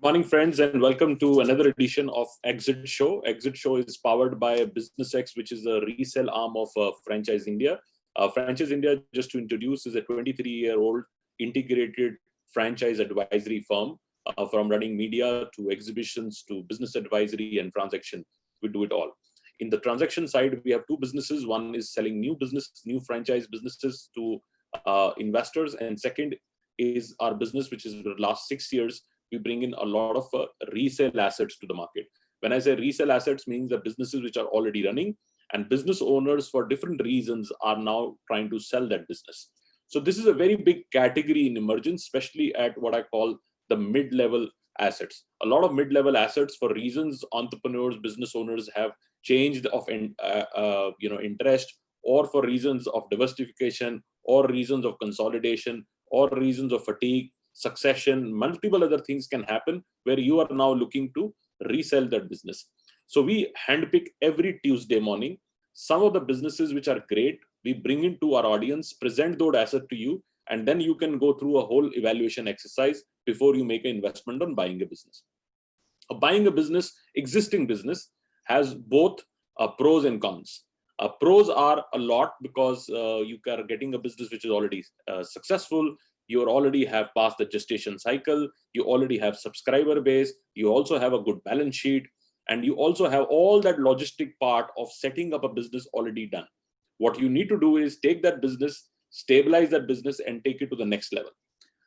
Morning, friends, and welcome to another edition of Exit Show. Exit Show is powered by Business X, which is a resale arm of Franchiseindia. Franchiseindia, just to introduce, is a 23-year-old integrated franchise advisory firm from running media to exhibitions to business advisory and transaction. We do it all. In the transaction side, we have two businesses. One is selling new franchise businesses to investors, and second is our business, which is the last 6 years. We bring in a lot of resale assets to the market. When I say resale assets, means the businesses which are already running, and business owners for different reasons are now trying to sell that business. So this is a very big category in emergence, especially at what I call the mid-level assets. A lot of mid-level assets, for reasons entrepreneurs, business owners have changed of interest, or for reasons of diversification, or reasons of consolidation, or reasons of fatigue, succession, multiple other things can happen where you are now looking to resell that business. So we handpick every Tuesday morning some of the businesses which are great. We bring into our audience, present those assets to you, and then you can go through a whole evaluation exercise before you make an investment on buying a business. Buying a business, existing business, has both pros and cons. Pros are a lot because you are getting a business which is already successful. You already have passed the gestation cycle. You already have subscriber base. You also have a good balance sheet. And you also have all that logistic part of setting up a business already done. What you need to do is take that business, stabilize that business, and take it to the next level.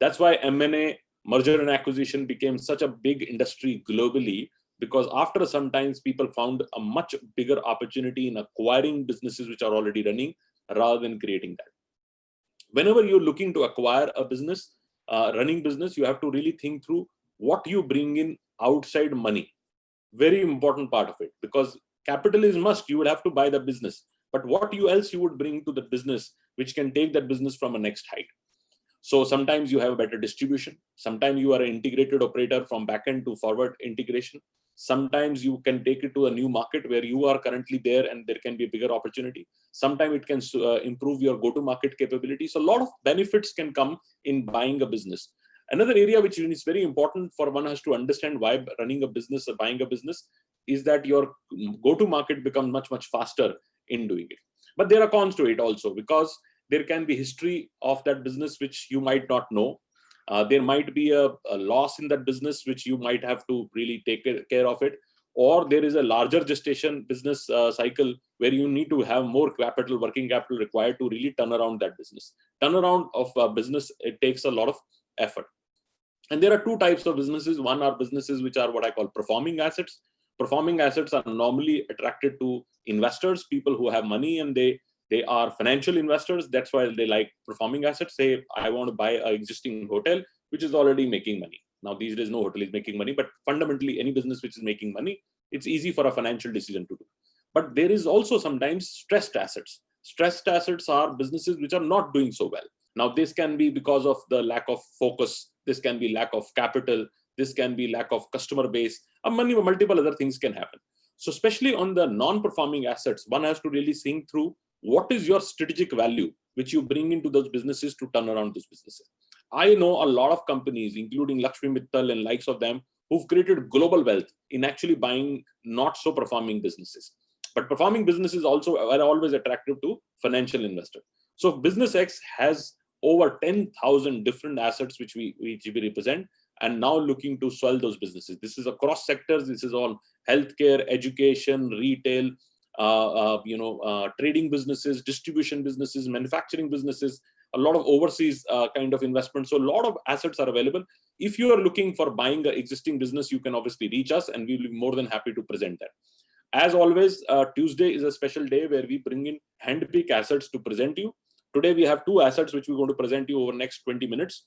That's why M&A, merger and acquisition, became such a big industry globally, because after some times people found a much bigger opportunity in acquiring businesses which are already running rather than creating that. Whenever you're looking to acquire a business, running business, you have to really think through what you bring in outside money. Very important part of it, because capital is must. You would have to buy the business, but what else you would bring to the business which can take that business from a next height. So sometimes you have a better distribution. Sometimes you are an integrated operator from backend to forward integration. Sometimes you can take it to a new market where you are currently there and there can be a bigger opportunity. Sometimes it can improve your go-to-market capability. So a lot of benefits can come in buying a business. Another area which is very important for one has to understand why running a business or buying a business is that your go-to-market becomes much, much faster in doing it. But there are cons to it also, because there can be history of that business which you might not know. There might be a loss in that business which you might have to really take care of it, or there is a larger gestation business cycle where you need to have more capital, working capital required to really turn around that business. Turnaround of a business, it takes a lot of effort. And there are two types of businesses. One are businesses which are what I call performing assets. Performing assets are normally attracted to investors, people who have money, and they are financial investors. That's why they like performing assets. Say, I want to buy an existing hotel which is already making money. Now, these days, no hotel is making money, but fundamentally, any business which is making money, it's easy for a financial decision to do. But there is also sometimes stressed assets. Stressed assets are businesses which are not doing so well. Now, this can be because of the lack of focus. This can be lack of capital. This can be lack of customer base. Multiple other things can happen. So especially on the non-performing assets, one has to really think through what is your strategic value which you bring into those businesses to turn around those businesses. I know a lot of companies, including Lakshmi Mittal and likes of them, who've created global wealth in actually buying not so performing businesses. But performing businesses also are always attractive to financial investors. So Business X has over 10,000 different assets which we represent, and now looking to sell those businesses. This is across sectors. This is all healthcare, education, retail, trading businesses, distribution businesses, manufacturing businesses, a lot of overseas kind of investments. So a lot of assets are available. If you are looking for buying an existing business, you can obviously reach us and we will be more than happy to present that. As always, Tuesday is a special day where we bring in handpick assets to present you. Today, we have two assets which we're going to present you over the next 20 minutes.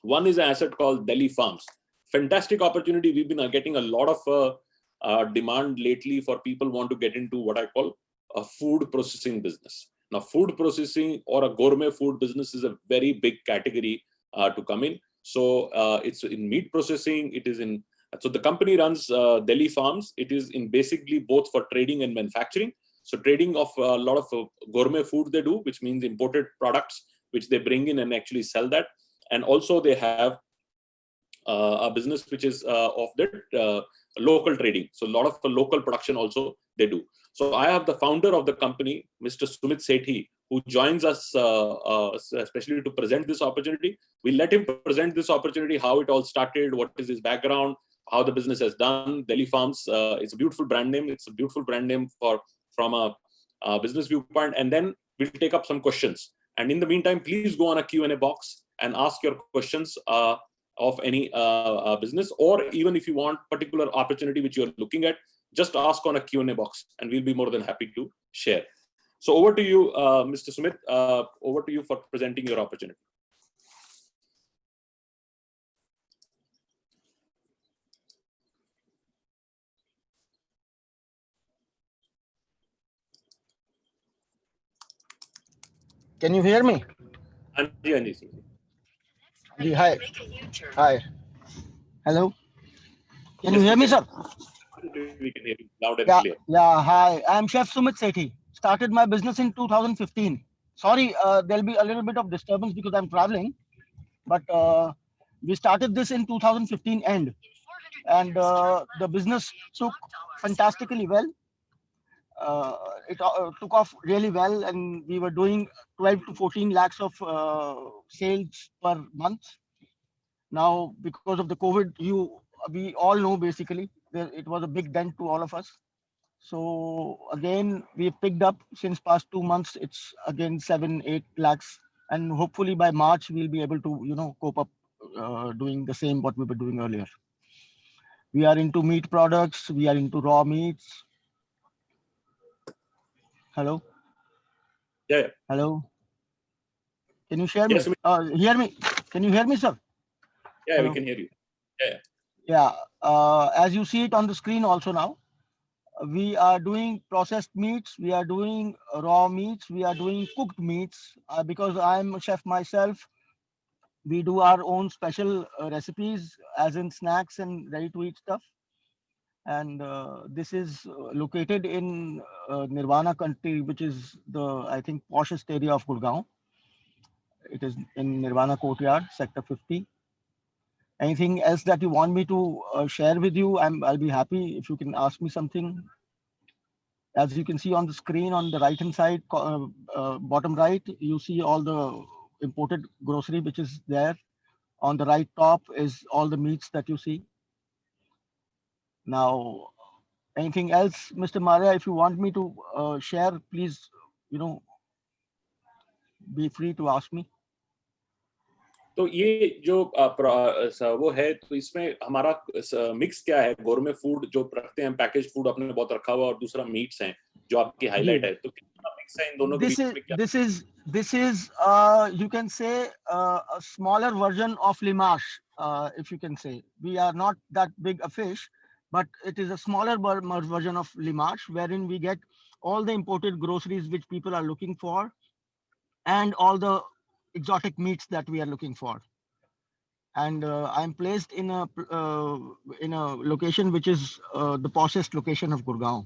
One is an asset called Delhi Farms. Fantastic opportunity. We've been getting a lot of demand lately for people who want to get into what I call a food processing business. Now, food processing or a gourmet food business is a very big category to come in. So it's in meat processing. It is in, so the company runs Delhi Farms. It is in basically both for trading and manufacturing. So trading of a lot of gourmet food they do, which means imported products, which they bring in and actually sell that. And also they have a business which is of the local trading. So a lot of local production also they do. So I have the founder of the company, Mr. Sumit Sethi, who joins us especially to present this opportunity. We let him present this opportunity, how it all started, what is his background, how the business has done. Delhi Farms, it's a beautiful brand name. It's a beautiful brand name from a business viewpoint. And then we'll take up some questions. And in the meantime, please go on a Q&A box and ask your questions of any business, or even if you want particular opportunity which you're looking at, just ask on a Q&A box and we'll be more than happy to share. So over to you, Mr. Sumit, over to you for presenting your opportunity. Can you hear me? Anji, Hi. Hi. Hello. Can you hear me, sir? We can hear you loud and clear. Yeah. Hi. I'm Chef Sumit Sethi. Started my business in 2015. Sorry, there'll be a little bit of disturbance because I'm traveling, but we started this in 2015 end, and the business took fantastically well. It took off really well, and we were doing 12 to 14 lakhs of sales per month. Now, because of the COVID, we all know basically it was a big dent to all of us. So again, we picked up since past 2 months. It's again 7-8 lakhs, and hopefully by March we'll be able to cope up doing the same what we were doing earlier. We are into meat products. We are into raw meats. Hello. Yeah. Hello. Can you hear me? Yes, hear me? Can you hear me, sir? Yeah, Hello. we can hear you. Yeah. As you see it on the screen also now, we are doing processed meats, we are doing raw meats, we are doing cooked meats. Because I'm a chef myself, we do our own special recipes, as in snacks and ready to eat stuff. And this is located in Nirvana country, which is the, I think, poshest area of Gurgaon. It is in Nirvana Courtyard, Sector 50. Anything else that you want me to share with you? I'll be happy if you can ask me something. As you can see on the screen on the right hand side, bottom right, you see all the imported grocery which is there. On the right top is all the meats that you see. Now, anything else, Mr. Maria, if you want me to share, please, be free to ask me. तो ये जो वो है, तो इसमें हमारा mix क्या है? गोरमे फूड जो रखते हैं, पैकेज फूड आपने बहुत रखा हुआ, और दूसरा मीट्स हैं जो आपकी हाईलाइट है. तो कितना मिक्स है इन दोनों के बीच में? क्या this is you can say a smaller version of limash, if you can say. We are not that big a fish, but it is a smaller version of limash, wherein we get all the imported groceries which people are looking for, and all the exotic meats that we are looking for. And I'm placed in a location which is the poshest location of Gurgaon.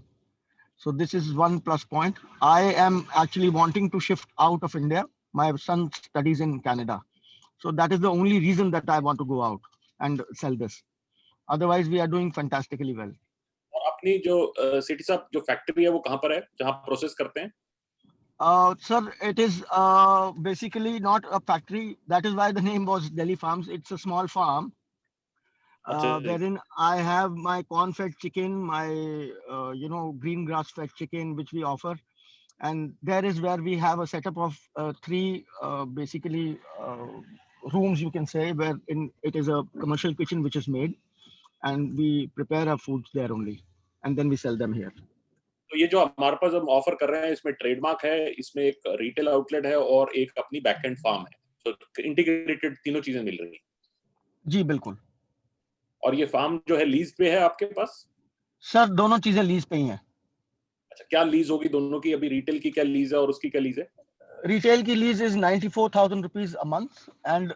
So this is one plus point. I am actually wanting to shift out of India. My son studies in Canada. So that is the only reason that I want to go out and sell this. Otherwise, we are doing fantastically well. और अपनी जो city साहब जो factory है वो कहाँ पर है जहाँ प्रोसेस करते हैं? Sir, it is basically not a factory. That is why the name was Delhi Farms. It's a small farm wherein I have my corn-fed chicken, my green grass-fed chicken, which we offer. And there is where we have a setup of 3 basically rooms, you can say, where it is a commercial kitchen which is made, and we prepare our foods there only, and then we sell them here. तो ये जो हमारे पास हम offer कर रहे हैं, इसमें trademark है, इसमें एक रिटेल आउटलेट है और एक अपनी बैकएंड फार्म है. तो इंटीग्रेटेड तीनों चीजें मिल रही हैं. जी बिल्कुल. और ये फार्म जो है लीज पे है आपके पास? सर, दोनों चीजें लीज पे ही हैं. अच्छा, क्या लीज होगी दोनों की? अभी रिटेल की क्या लीज है और उसकी क्या लीज है? रिटेल की lease is 94,000 rupees a month, and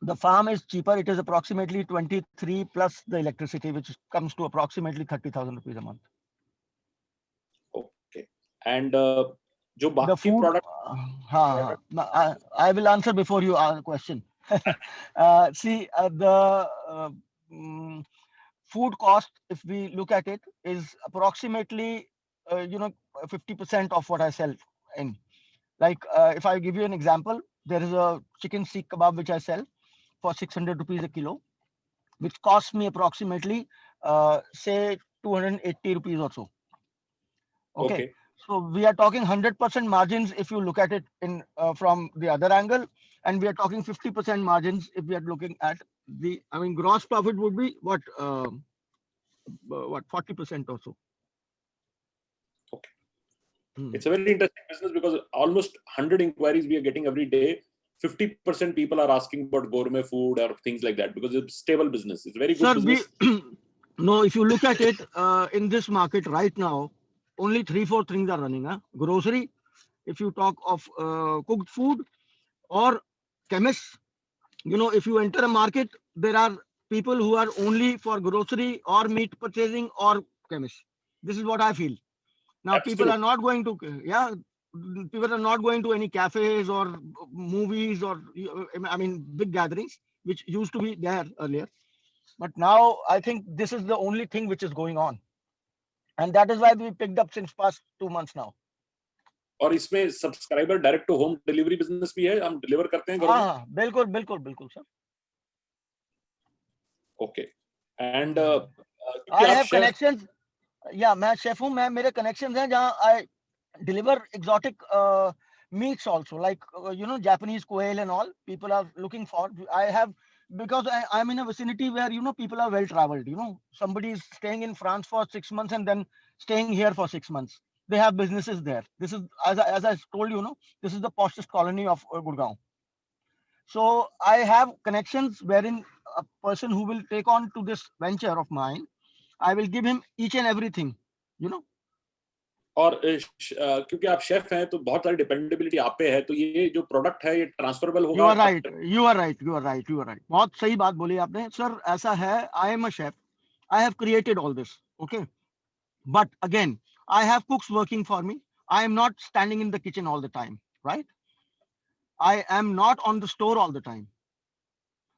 the farm is cheaper. It is approximately 23 plus the electricity, which comes to approximately 30,000 rupees a month. Okay. And जो बाकी product, I will answer before you ask a question. The mm, food cost, if we look at it, is approximately, 50% of what I sell in. Like, if I give you an example, there is a chicken seekh kebab which I sell for 600 rupees a kilo, which costs me approximately, say, 280 rupees or so. Okay. Okay. So we are talking 100% margins if you look at it in, from the other angle, and we are talking 50% margins if we are looking at the, I mean, gross profit would be what 40% or so. Okay. Hmm. It's a very interesting business because almost 100 inquiries we are getting every day. 50% people are asking about gourmet food or things like that because it's stable business. It's a very good Sir, we business. no, if you look at it, in this market right now, only three, four things are running. Huh? Grocery, if you talk of cooked food, or chemists. If you enter a market, there are people who are only for grocery or meat purchasing or chemists. This is what I feel. Now, people are Absolutely. not going to, yeah, people are not going to any cafes or movies or, I mean, big gatherings, which used to be there earlier. But now I think this is the only thing which is going on. And that is why we picked up since past 2 months now. और इसमें subscriber direct to home delivery business भी है, हम deliver करते हैं घरों में. हाँ, बिल्कुल बिल्कुल बिल्कुल सर. ओके. एंड क्योंकि आई आप हैव शेफ. कनेक्शंस. या मैं शेफ हूँ, मैं मेरे कनेक्शंस हैं जहाँ आई deliver exotic meats also, like, Japanese quail and all. People are looking for. I have, because I'm in a vicinity where, people are well traveled. Somebody is staying in France for 6 months and then staying here for 6 months. They have businesses there. This is, as I told you, this is the poshest colony of Gurgaon. So I have connections wherein a person who will take on to this venture of mine, I will give him each and everything. और क्योंकि आप chef हैं तो बहुत सारी dependability आप पे है, तो ये जो प्रोडक्ट है ये ट्रांसफरेबल यू होगा. Are right, you are right, you are right, you are right. बहुत सही बात बोली आपने सर. ऐसा है, I am a chef. I have created all this. Okay. But again, I have cooks working for me. I am not standing in the kitchen all the time, right? I am not on the store all the time.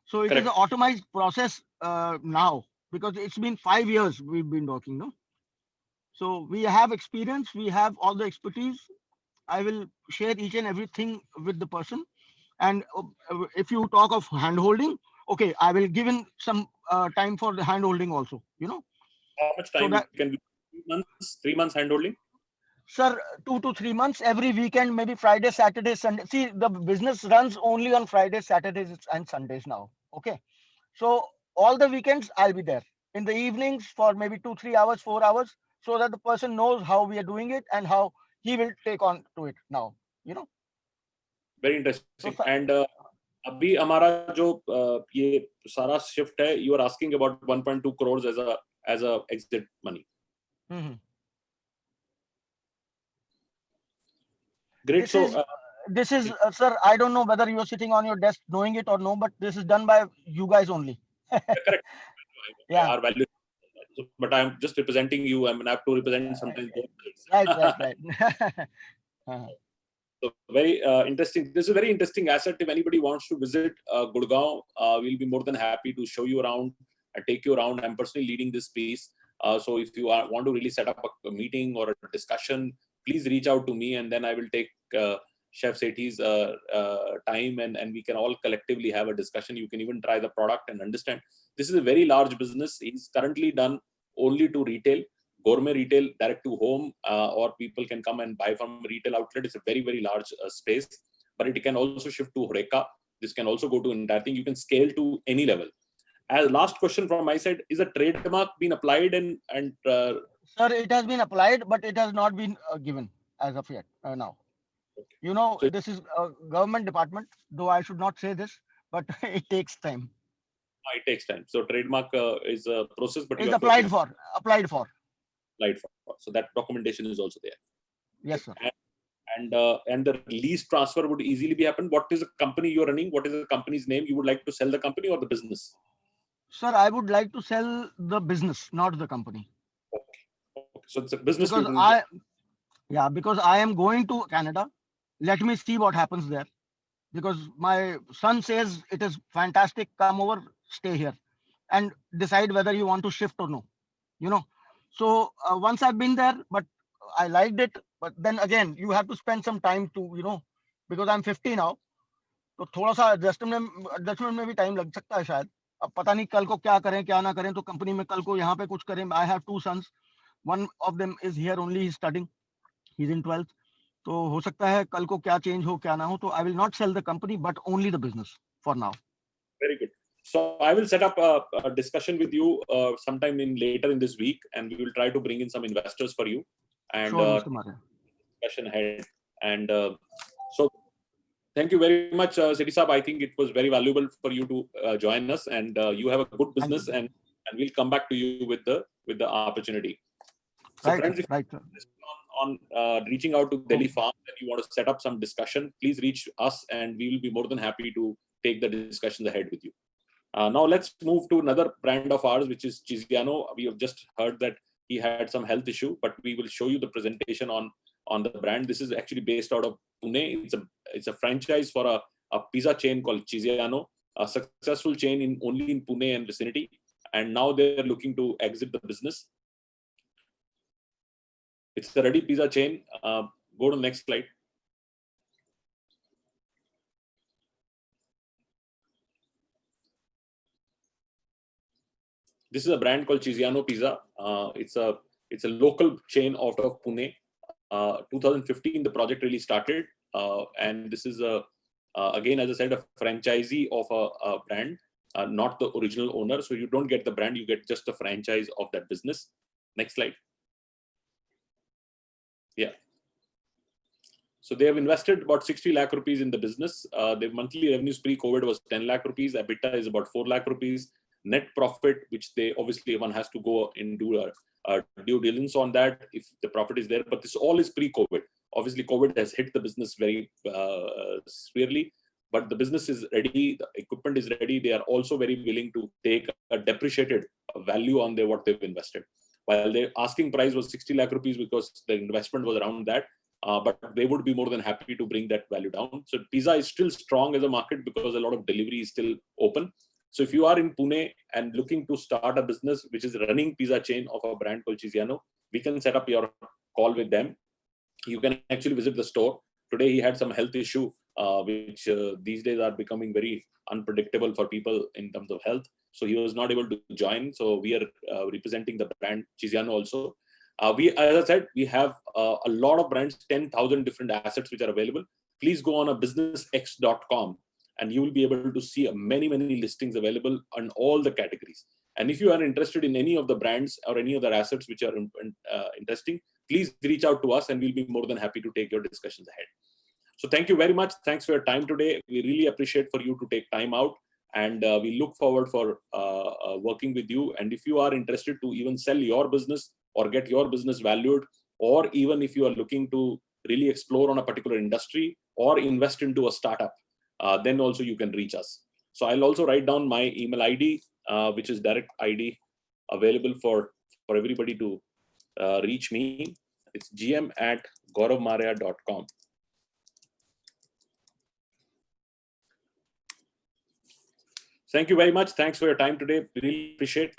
So it is an correct. automated process now, because it's been 5 years we've been working, no? So we have experience, we have all the expertise. I will share each and everything with the person. And if you talk of hand holding, okay, I will give in some time for the hand holding also, How much so time that, it can be? 3 months, 3 months hand holding. sir, 2 to 3 months, every weekend, maybe Friday, Saturday, Sunday. See, the business runs only on Fridays, Saturdays, and Sundays now. Okay. So all the weekends, I'll be there in the evenings for maybe 2, 3 hours, 4 hours, so that the person knows how we are doing it and how he will take on to it now, very So, interesting. And अभी हमारा जो ये सारा shift है, you are asking about 1.2 crores as a exit money. mhm. Great. this so is this is sir, I don't know whether you're sitting on your desk knowing it or no, but this is done by you guys only. Correct. Yeah, our value. But I'm just representing you. I mean, I have to represent sometimes both right, right, sides. right. Uh, So very interesting. This is a very interesting asset. If anybody wants to visit Gurgaon, we'll be more than happy to show you around and take you around. I'm personally leading this piece. So if you want to really set up a meeting or a discussion, please reach out to me, and then I will take Chef Sethi's time, and we can all collectively have a discussion. You can even try the product and understand. This is a very large business. It's currently done only to retail. Gourmet retail, direct to home, or people can come and buy from retail outlet. It's a very, very large space, but it can also shift to Horeca. This can also go to entire thing. You can scale to any level. As last question from my side, is a trademark been applied and Sir, it has been applied, but it has not been given as of yet now. okay. So This is a government department, though I should not say this, but it takes time. it takes time. So trademark is a process, but you It's have to applied for, applied for. apply for. So that documentation is also there. Yes, Okay. sir. And the lease transfer would easily be happen. What is the company you're running? What is the company's name? You would like to sell the company or the business? Sir, I would like to sell the business, not the company. Okay. Okay. So it's a business Because you're doing. because I am going to Canada. Let me see what happens there. because my son says it is fantastic. Come over, stay here, and decide whether you want to shift or no. You know. So once I've been there, but I liked it. But then again, you have to spend some time to, because I'm 50 now. तो थोड़ा सा adjustment में भी time लग सकता है शायद. अब पता नहीं कल को क्या करें क्या ना करें, तो कंपनी में कल को यहाँ पे कुछ करें. I have two sons, one of them is here only, he studying, he is in 12th. तो हो सकता है कल को क्या चेंज हो क्या ना हो. तो I will not sell the company but only the business for now. Very good. So I will set up a discussion with you sometime in later in this week, and we will try to bring in some investors for you and sure mister मारे. discussion ahead. And so thank you very much, Seti Saab. I think it was very valuable for you to join us, and you have a good business, and we'll come back to you with the opportunity. So Right, friends, if right. on reaching out to Delhi Farm and you want to set up some discussion, please reach us, and we will be more than happy to take the discussions ahead with you. Now let's move to another brand of ours, which is Ciziano. We have just heard that he had some health issue, but we will show you the presentation on the brand. This is actually based out of Pune. It's a franchise for a pizza chain called Ciziano, a successful chain only in Pune and vicinity. And now they're looking to exit the business. It's a ready pizza chain. Go to the next slide. This is a brand called Ciziano Pizza. It's a local chain out of Pune. 2015, the project really started, and this is again, as I said, a franchisee of a brand, not the original owner. So you don't get the brand; you get just a franchise of that business. Next slide. Yeah. So they have invested about 60 lakh rupees in the business. Their monthly revenues pre-COVID was 10 lakh rupees. EBITDA is about 4 lakh rupees. Net profit, which they obviously one has to go and do a due diligence on that if the profit is there. But this all is pre-COVID. Obviously, COVID has hit the business very severely. But the business is ready. The equipment is ready. They are also very willing to take a depreciated value on what they've invested. While their asking price was 60 lakh rupees because the investment was around that. But they would be more than happy to bring that value down. So pizza is still strong as a market because a lot of delivery is still open. So if you are in Pune and looking to start a business which is running pizza chain of a brand called Ciziano, we can set up your call with them. You can actually visit the store. Today he had some health issue, which these days are becoming very unpredictable for people in terms of health. So he was not able to join. So we are representing the brand Ciziano also. As I said, we have a lot of brands, 10,000 different assets which are available. Please go on a businessx.com and you will be able to see many listings available on all the categories. And if you are interested in any of the brands or any other assets which are interesting, please reach out to us and we'll be more than happy to take your discussions ahead. So thank you very much. Thanks for your time today. We really appreciate for you to take time out, and we look forward for working with you. And if you are interested to even sell your business or get your business valued, or even if you are looking to really explore on a particular industry or invest into a startup, then also you can reach us. So I'll also write down my email ID, which is direct ID available for everybody to reach me. It's gm@gauravmaria.com. Thank you very much. Thanks for your time today. We really appreciate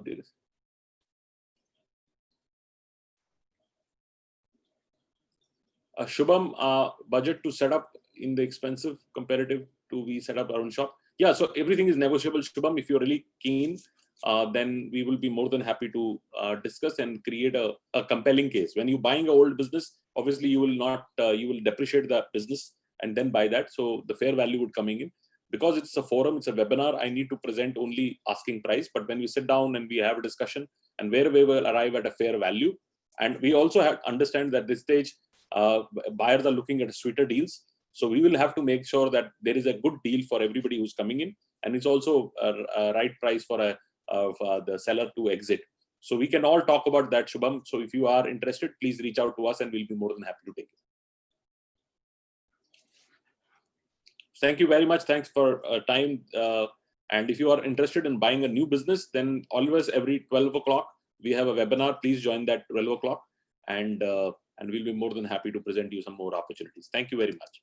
this. Shubham, budget to set up in the expensive comparative to we set up our own shop. Yeah, so everything is negotiable, Shubham. If you're really keen, then we will be more than happy to discuss and create a compelling case. When you're buying an old business, obviously you will not, you will depreciate the business and then buy that. So the fair value would coming in. Because it's a forum, it's a webinar, I need to present only asking price. But when we sit down and we have a discussion, and where we will arrive at a fair value, and we also have understand that this stage buyers are looking at sweeter deals. So we will have to make sure that there is a good deal for everybody who's coming in, and it's also a right price for the seller to exit. So we can all talk about that, Shubham. So if you are interested, please reach out to us, and we'll be more than happy to take it. Thank you very much. Thanks for time. And if you are interested in buying a new business, then always every 12 o'clock, we have a webinar. Please join that 12 o'clock, and we'll be more than happy to present you some more opportunities. Thank you very much.